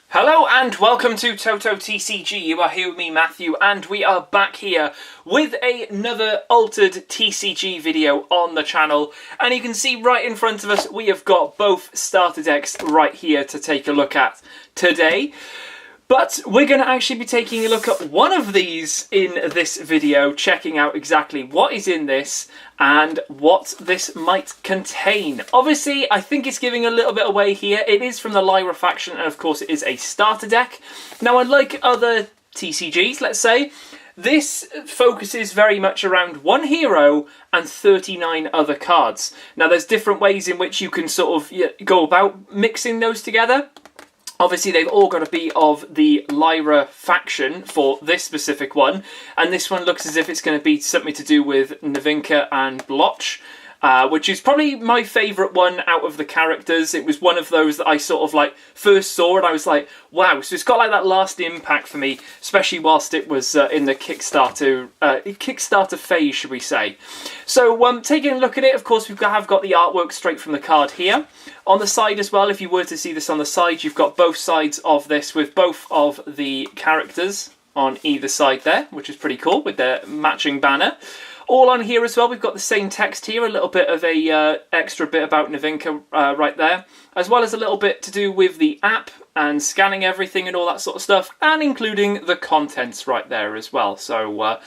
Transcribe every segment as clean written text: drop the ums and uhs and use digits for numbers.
Hello and welcome to Toto TCG. You are here with me, Matthew, and we are back here with another Altered TCG video on the channel. And you can see right in front of us, we have got both starter decks right here to take a look at today. But we're going to actually be taking a look at one of these in this video, checking out exactly what is in this and what this might contain. Obviously, I think it's giving a little bit away here. It is from the Lyra Faction, and of course it is a starter deck. Now, unlike other TCGs, let's say, this focuses very much around one hero and 39 other cards. Now, there's different ways in which you can sort of go about mixing those together. Obviously, they've all got to be of the Lyra faction for this specific one. And this one looks as if it's going to be something to do with Navinka and Blotch, which is probably my favourite one out of the characters. It was one of those that I sort of like first saw and I was like, wow. So it's got like that last impact for me, especially whilst it was in the Kickstarter phase, should we say. So taking a look at it, of course, we have got the artwork straight from the card here. On the side as well, if you were to see this on the side, you've got both sides of this with both of the characters on either side there, which is pretty cool with their matching banner. All on here as well, we've got the same text here, a little bit of a extra bit about Navinka right there, as well as a little bit to do with the app and scanning everything and all that sort of stuff, and including the contents right there as well. So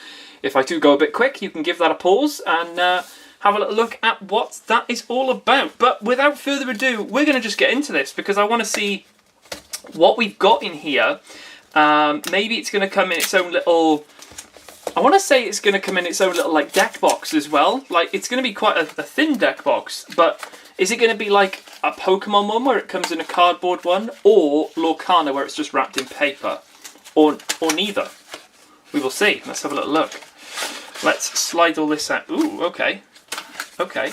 if I do go a bit quick, you can give that a pause and have a little look at what that is all about. But without further ado, we're going to just get into this because I want to see what we've got in here. Maybe it's going to come in its own little... I want to say it's going to come in its own little like deck box as well. Like, it's going to be quite a thin deck box, but is it going to be like a Pokemon one where it comes in a cardboard one, or Lorcana where it's just wrapped in paper, or neither? We will see. Let's have a little look. Let's slide all this out. Ooh, okay. Okay.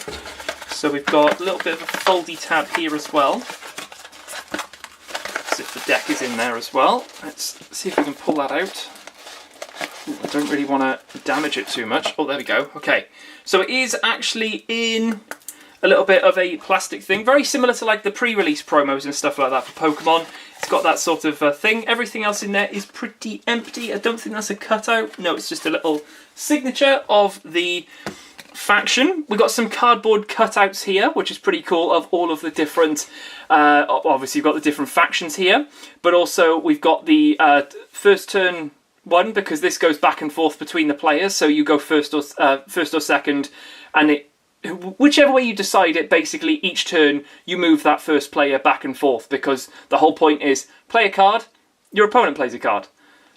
So we've got a little bit of a foldy tab here as well. As if the deck is in there as well. Let's see if we can pull that out. I don't really want to damage it too much. Oh, there we go. Okay. So it is actually in a little bit of a plastic thing. Very similar to like the pre-release promos and stuff like that for Pokemon. It's got that sort of thing. Everything else in there is pretty empty. I don't think that's a cutout. No, it's just a little signature of the faction. We've got some cardboard cutouts here, which is pretty cool, of all of the different... obviously, you've got the different factions here. But also, we've got the first turn... one, because this goes back and forth between the players, so you go first or second, and whichever way you decide it, basically each turn you move that first player back and forth, because the whole point is play a card, your opponent plays a card.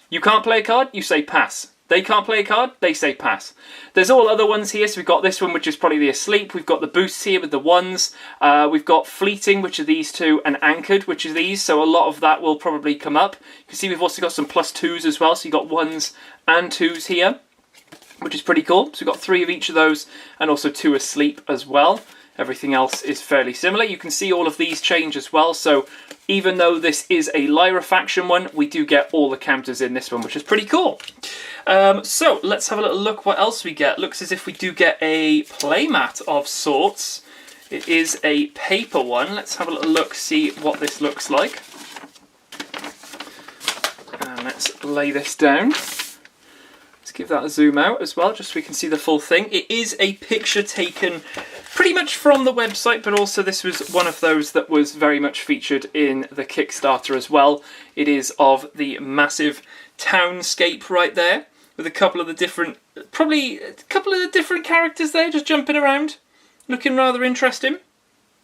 You can't play a card, you say pass. They can't play a card, they say pass. There's all other ones here, so we've got this one, which is probably the Asleep. We've got the Boosts here with the ones. We've got Fleeting, which are these two, and Anchored, which are these, so a lot of that will probably come up. You can see we've also got some +2s as well, so you've got 1s and 2s here, which is pretty cool. So we've got 3 of each of those, and also 2 Asleep as well. Everything else is fairly similar. You can see all of these change as well, so even though this is a Lyra Faction one, we do get all the counters in this one, which is pretty cool. So let's have a little look what else we get. Looks as if we do get a playmat of sorts. It is a paper one. Let's have a little look, see what this looks like. And let's lay this down. Let's give that a zoom out as well, just so we can see the full thing. It is a picture taken pretty much from the website, but also this was one of those that was very much featured in the Kickstarter as well. It is of the massive townscape right there, with a couple of the different, probably a couple of the different characters there just jumping around, looking rather interesting.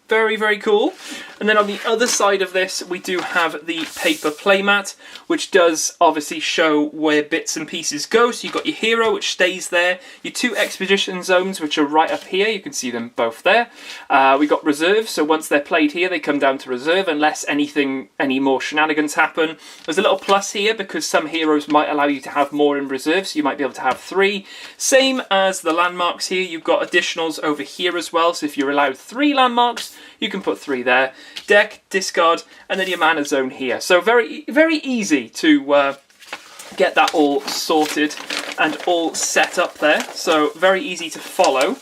Very, very cool. And then on the other side of this, we do have the paper playmat, which does obviously show where bits and pieces go. So you've got your hero, which stays there. Your 2 expedition zones, which are right up here. You can see them both there. We've got reserve, so once they're played here, they come down to reserve unless any more shenanigans happen. There's a little plus here because some heroes might allow you to have more in reserve, so you might be able to have 3. Same as the landmarks here, you've got additionals over here as well. So if you're allowed 3 landmarks, you can put 3 there. Deck, discard, and then your mana zone here. So very, very easy to get that all sorted and all set up there. So very easy to follow.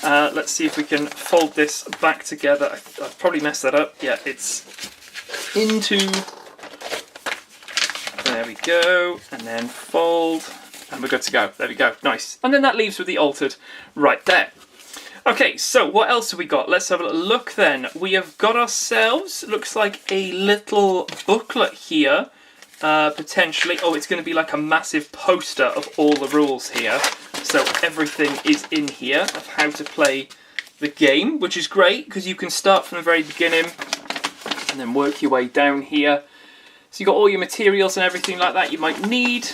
Let's see if we can fold this back together. I've probably messed that up. Yeah, it's into go, and then fold, and we're good to go. There we go, nice. And then that leaves with the Altered right there. Okay, so what else have we got? Let's have a little look then. We have got ourselves, looks like a little booklet here, potentially. Oh, it's going to be like a massive poster of all the rules here. So everything is in here of how to play the game, which is great because you can start from the very beginning and then work your way down here. So you've got all your materials and everything like that you might need.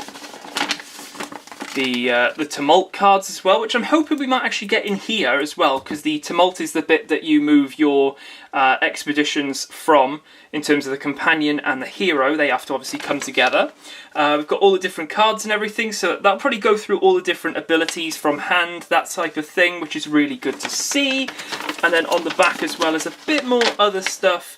The Tumult cards as well, which I'm hoping we might actually get in here as well, because the Tumult is the bit that you move your expeditions from in terms of the companion and the hero. They have to obviously come together. We've got all the different cards and everything, so that'll probably go through all the different abilities from hand, that type of thing, which is really good to see. And then on the back as well is a bit more other stuff.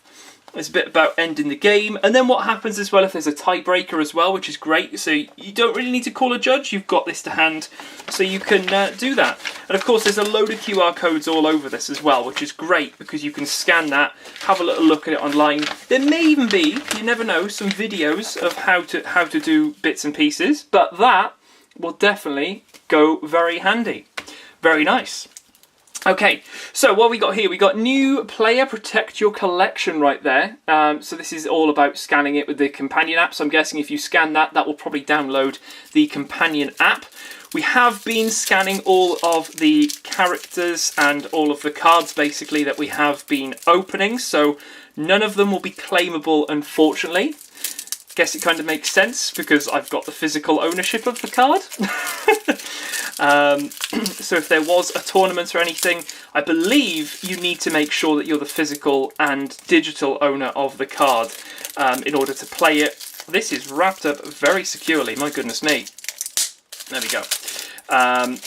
It's a bit about ending the game, and then what happens as well if there's a tiebreaker as well, which is great. So you don't really need to call a judge, you've got this to hand, so you can do that. And of course there's a load of QR codes all over this as well, which is great because you can scan that, have a little look at it online. There may even be, you never know, some videos of how to do bits and pieces, but that will definitely go very handy. Very nice. Okay, so what we got here, we got new player protect your collection right there. So this is all about scanning it with the companion app. So I'm guessing if you scan that, that will probably download the companion app. We have been scanning all of the characters and all of the cards basically that we have been opening. So none of them will be claimable, unfortunately. Guess it kind of makes sense because I've got the physical ownership of the card. So if there was a tournament or anything, I believe you need to make sure that you're the physical and digital owner of the card in order to play it. This is wrapped up very securely, my goodness me. There we go. And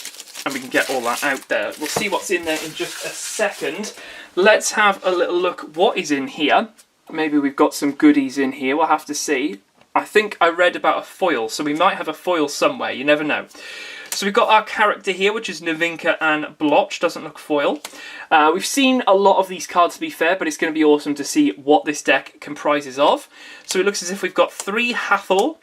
we can get all that out there. We'll see what's in there in just a second. Let's have a little look what is in here. Maybe we've got some goodies in here, we'll have to see. I think I read about a foil, so we might have a foil somewhere, you never know. So we've got our character here, which is Navinka and Blotch, doesn't look foil. We've seen a lot of these cards, to be fair, but it's going to be awesome to see what this deck comprises of. So it looks as if we've got 3 Hathor.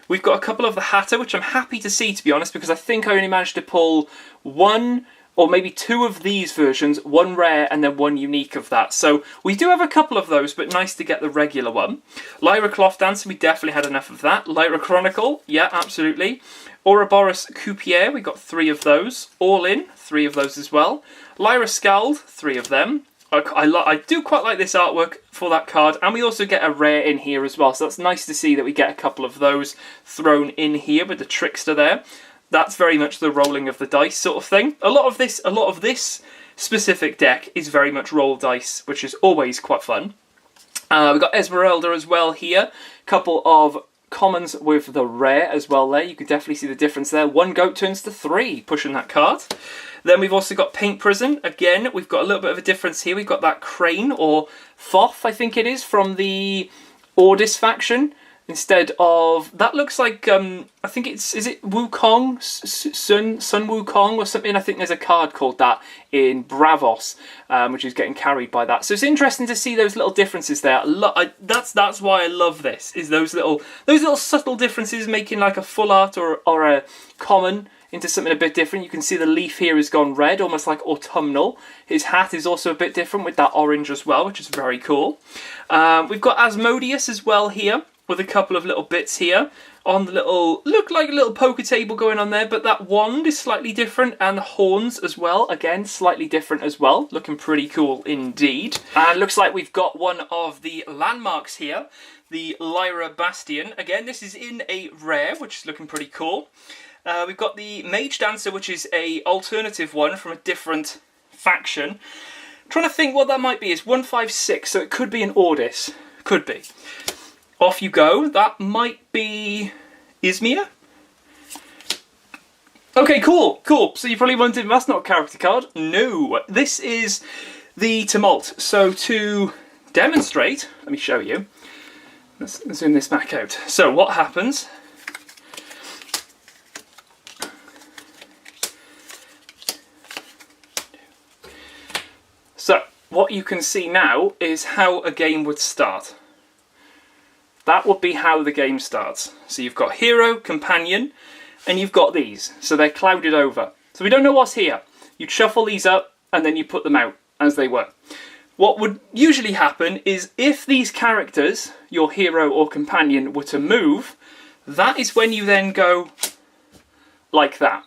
We've got a couple of the Hatter, which I'm happy to see, to be honest, because I think I only managed to pull 1 or maybe 2 of these versions, 1 rare and then 1 unique of that. So we do have a couple of those, but nice to get the regular one. Lyra Cloth Dancer, we definitely had enough of that. Lyra Chronicle, yeah, absolutely. Ouroboros Coupier, we got 3 of those. All In, 3 of those as well. Lyra Scald, 3 of them. I do quite like this artwork for that card, and we also get a rare in here as well, so that's nice to see that we get a couple of those thrown in here with the Trickster there. That's very much the rolling of the dice sort of thing. A lot of this specific deck is very much roll dice, which is always quite fun. We've got Esmeralda as well here. Couple of commons with the rare as well there. You can definitely see the difference there. 1 goat turns to 3, pushing that card. Then we've also got Paint Prison. Again, we've got a little bit of a difference here. We've got that Crane, or Thoth, I think it is, from the Ordis faction. Instead of, that looks like, I think it's, is it Wukong? Sun Wukong or something? I think there's a card called that in Bravos, which is getting carried by that. So it's interesting to see those little differences there. That's why I love this, is those little subtle differences, making like a full art or a common into something a bit different. You can see the leaf here has gone red, almost like autumnal. His hat is also a bit different with that orange as well, which is very cool. We've got Asmodeus as well here, with a couple of little bits here on the little, look like a little poker table going on there, but that wand is slightly different, and the horns as well, again, slightly different as well, looking pretty cool indeed. And looks like we've got one of the landmarks here, the Lyra Bastion. Again, this is in a rare, which is looking pretty cool. We've got the Mage Dancer, which is a alternative one from a different faction. I'm trying to think what that might be. It's 156, so it could be an Ordis. Could be. Off you go. That might be Izmir. Okay, cool. So you probably wondered, that's not a character card. No, this is the Tumult. So to demonstrate, let me show you. Let's zoom this back out. So what happens? So what you can see now is how a game would start. that would be how the game starts. So you've got hero, companion, and you've got these. So they're clouded over. So we don't know what's here. You'd shuffle these up and then you put them out as they were. What would usually happen is if these characters, your hero or companion, were to move, that is when you then go like that.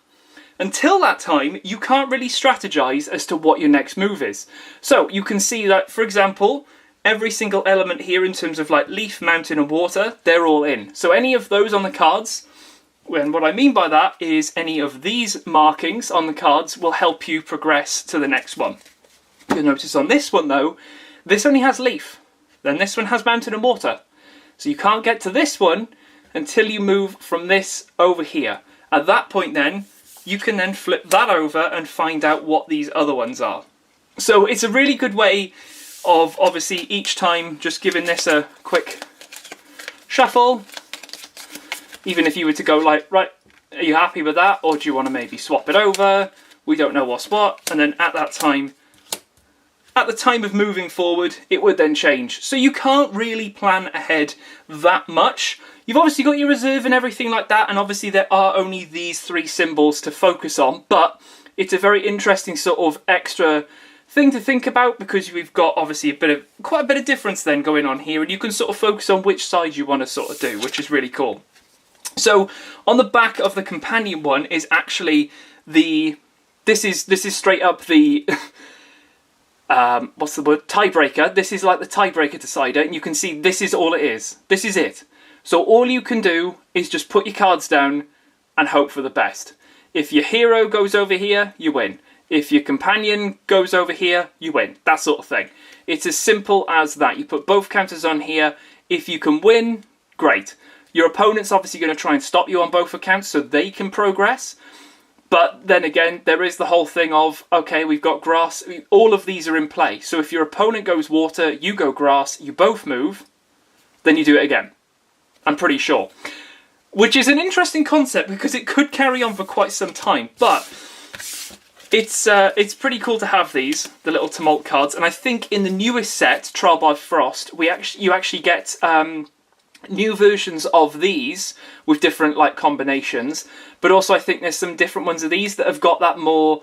Until that time, you can't really strategize as to what your next move is. So you can see that, for example, every single element here in terms of like leaf, mountain and water, they're all in. So any of those on the cards, and what I mean by that is any of these markings on the cards will help you progress to the next one. You'll notice on this one though, this only has leaf. Then this one has mountain and water. So you can't get to this one until you move from this over here. At that point then, you can then flip that over and find out what these other ones are. So it's a really good way of obviously each time just giving this a quick shuffle. Even if you were to go like, right, are you happy with that? Or do you want to maybe swap it over? We don't know what's what. And then at that time, at the time of moving forward, it would then change. So you can't really plan ahead that much. You've obviously got your reserve and everything like that, and obviously there are only these three symbols to focus on, but it's a very interesting sort of extra thing to think about because we've got obviously quite a bit of difference then going on here, and you can sort of focus on which side you want to sort of do, which is really cool. So on the back of the companion one is actually this is straight up the what's the word? Tiebreaker. This is like the tiebreaker decider, and you can see this is all it is. This is it. So all you can do is just put your cards down and hope for the best. If your hero goes over here, you win. If your companion goes over here, you win. That sort of thing. It's as simple as that. You put both counters on here. If you can win, great. Your opponent's obviously going to try and stop you on both accounts so they can progress. But then again, there is the whole thing of, okay, we've got grass. All of these are in play. So if your opponent goes water, you go grass, you both move, then you do it again. I'm pretty sure. Which is an interesting concept because it could carry on for quite some time. But it's pretty cool to have these, the little Tumult cards. And I think in the newest set, Trial by Frost, you actually get new versions of these with different like combinations. But also I think there's some different ones of these that have got that more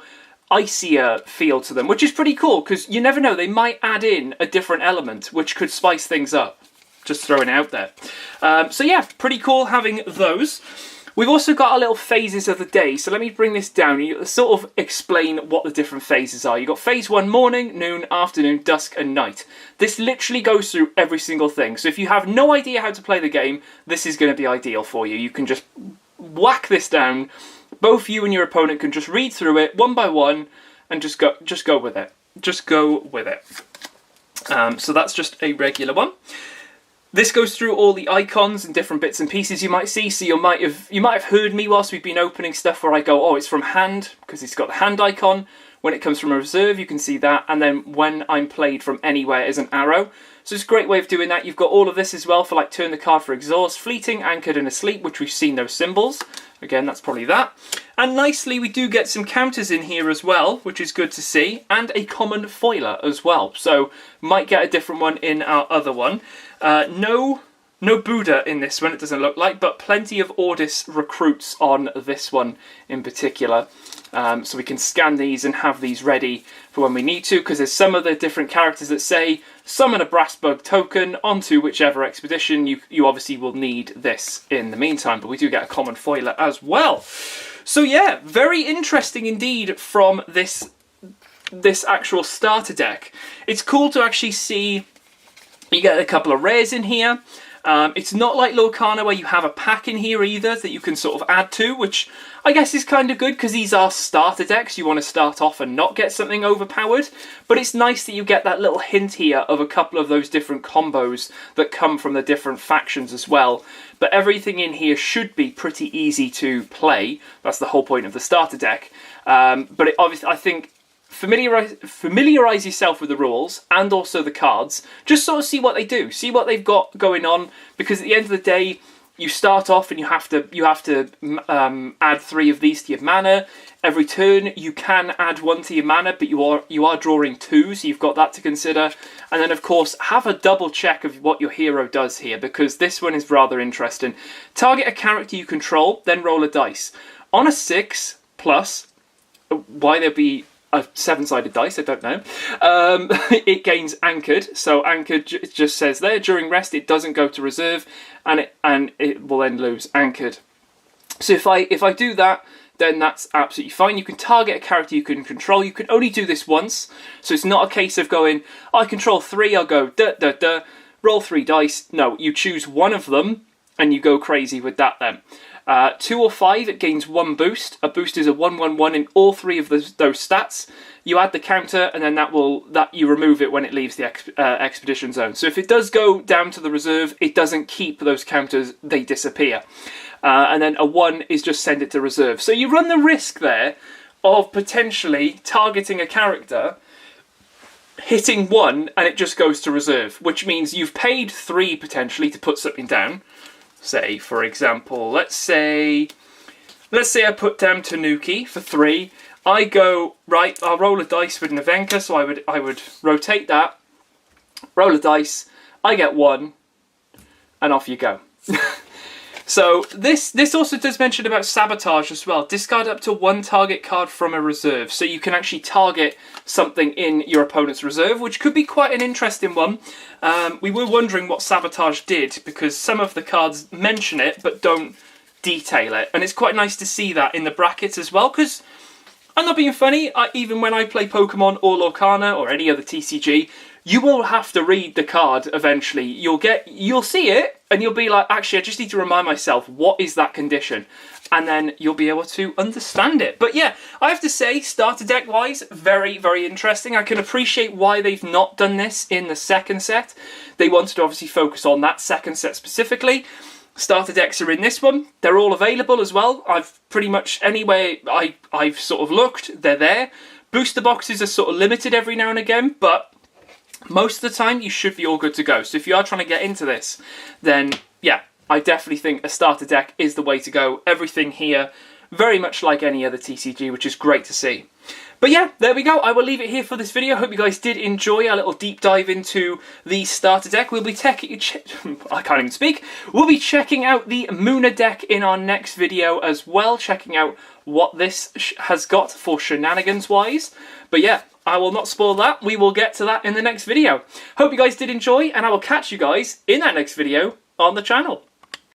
icier feel to them, which is pretty cool because you never know, they might add in a different element which could spice things up. Just throwing it out there. So yeah, pretty cool having those. We've also got our little phases of the day. So let me bring this down. You sort of explain what the different phases are. You've got phase 1, morning, noon, afternoon, dusk and night. This literally goes through every single thing. So if you have no idea how to play the game, this is going to be ideal for you. You can just whack this down. Both you and your opponent can just read through it one by one and just go with it. Just go with it. So that's just a regular one. This goes through all the icons and different bits and pieces you might see. So you might have heard me whilst we've been opening stuff where I go, oh, it's from hand, because it's got the hand icon. When it comes from a reserve, you can see that. And then when I'm played from anywhere is an arrow. So it's a great way of doing that. You've got all of this as well for like turn the card for exhaust, fleeting, anchored and asleep, which we've seen those symbols. Again, that's probably that. And nicely, we do get some counters in here as well, which is good to see. And a common foiler as well. So might get a different one in our other one. No Buddha in this one, it doesn't look like, but plenty of Ordis recruits on this one in particular. So we can scan these and have these ready for when we need to, because there's some of the different characters that say summon a brass bug token onto whichever expedition. You obviously will need this in the meantime, but we do get a common foiler as well. So yeah, very interesting indeed from this actual starter deck. It's cool to actually see. You get a couple of rares in here. It's not like Lorcana where you have a pack in here either that you can sort of add to, which I guess is kind of good because these are starter decks. You want to start off and not get something overpowered. But it's nice that you get that little hint here of a couple of those different combos that come from the different factions as well. But everything in here should be pretty easy to play. That's the whole point of the starter deck. But it, obviously, I think familiarise yourself with the rules and also the cards. Just sort of see what they do. See what they've got going on. Because at the end of the day, you start off and you have to add 3 of these to your mana. Every turn you can add 1 to your mana, but you are drawing 2, so you've got that to consider. And then of course have a double check of what your hero does here, because this one is rather interesting. Target a character you control, then roll a dice. On a 6+, why there be a 7-sided dice, I don't know. It gains anchored, so anchored just says there, during rest it doesn't go to reserve, and it will then lose anchored. So if I do that, then that's absolutely fine. You can target a character you can control. You can only do this once, so it's not a case of going, I control 3, I'll go roll 3 dice. No, you choose one of them and you go crazy with that then. 2 or 5, it gains 1 boost. A boost is a 1/1/1 in all 3 of those stats. You add the counter, and then that you remove it when it leaves the expedition zone. So if it does go down to the reserve, it doesn't keep those counters; they disappear. And then a 1 is just send it to reserve. So you run the risk there of potentially targeting a character, hitting 1, and it just goes to reserve, which means you've paid 3 potentially to put something down. Say, for example, let's say I put down Tanuki for 3. I go, right, I'll roll a dice with Navenka, so I would rotate that, roll a dice, I get 1, and off you go. So this also does mention about sabotage as well. Discard up to 1 target card from a reserve, so you can actually target something in your opponent's reserve, which could be quite an interesting one. We were wondering what sabotage did, because some of the cards mention it but don't detail it, and it's quite nice to see that in the brackets as well, because I'm not being funny, even when I play Pokemon or Lorcana or any other TCG, you will have to read the card eventually. You'll see it, and you'll be like, actually, I just need to remind myself, what is that condition? And then you'll be able to understand it. But yeah, I have to say, starter deck-wise, very, very interesting. I can appreciate why they've not done this in the second set. They wanted to obviously focus on that second set specifically. Starter decks are in this one. They're all available as well. I've pretty much, anywhere I've sort of looked, they're there. Booster boxes are sort of limited every now and again, but most of the time you should be all good to go. So if you are trying to get into this, then yeah, I definitely think a starter deck is the way to go. Everything here, very much like any other TCG, which is great to see. But yeah, there we go. I will leave it here for this video. Hope you guys did enjoy our little deep dive into the starter deck. We'll be I can't even speak. We'll be checking out the Muna deck in our next video as well, checking out what this has got for shenanigans-wise. But yeah, I will not spoil that. We will get to that in the next video. Hope you guys did enjoy, and I will catch you guys in that next video on the channel.